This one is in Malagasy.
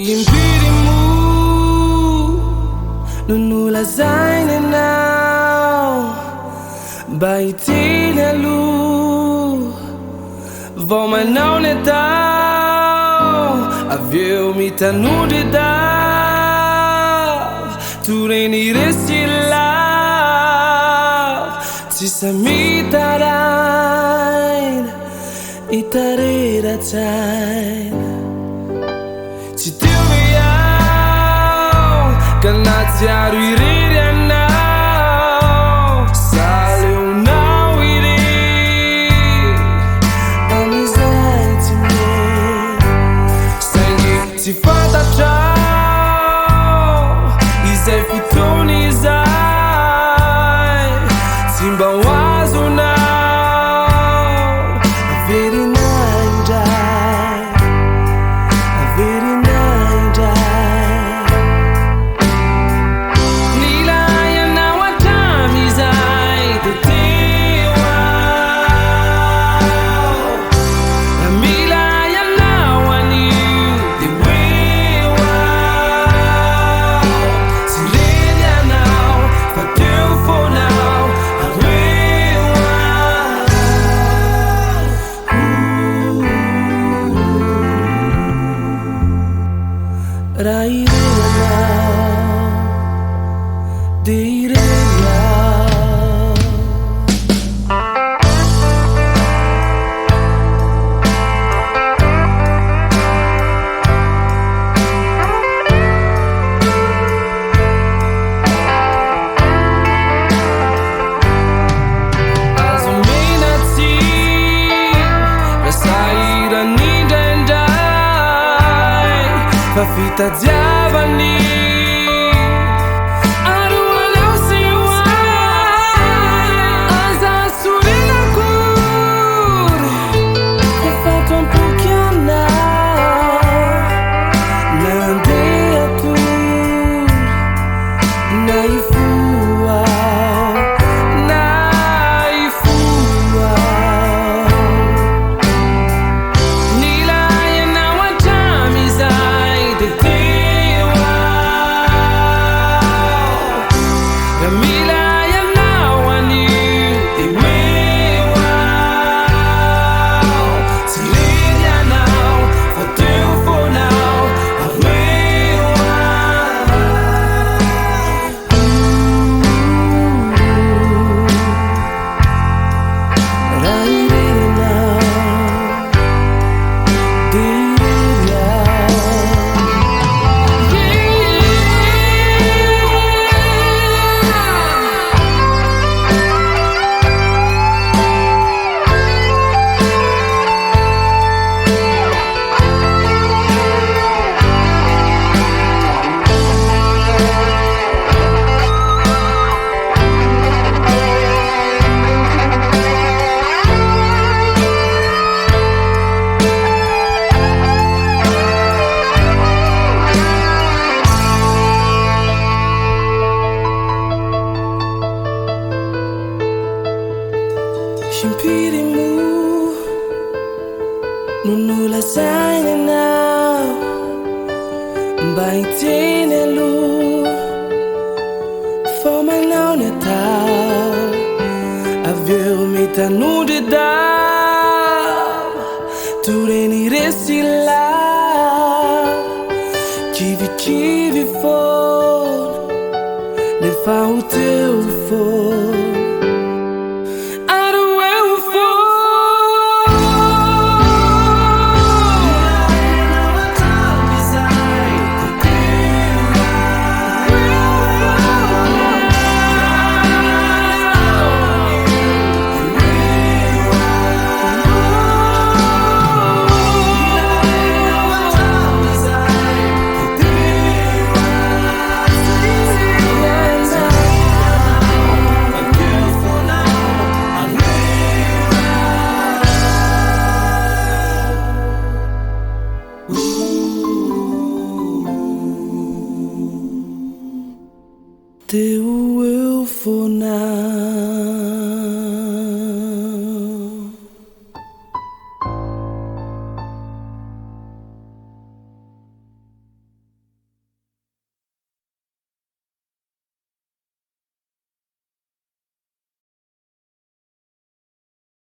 Himpirimu nunulazaina now baitina lu voma não netal aveu mi tanude da tu reni resila ti samitarain itarera tain ti Canazziaro i riri now Sale un now i riri Anxiety me Sangue si fa da ciao I sei futoni sai Simba wazo now A very night die A very night die Fita diavani Arualeu siwa Asa surina cur E falta un pouquinho Nandea tu Naifua Naifua Nilaya na wajamiza Teu eu Foana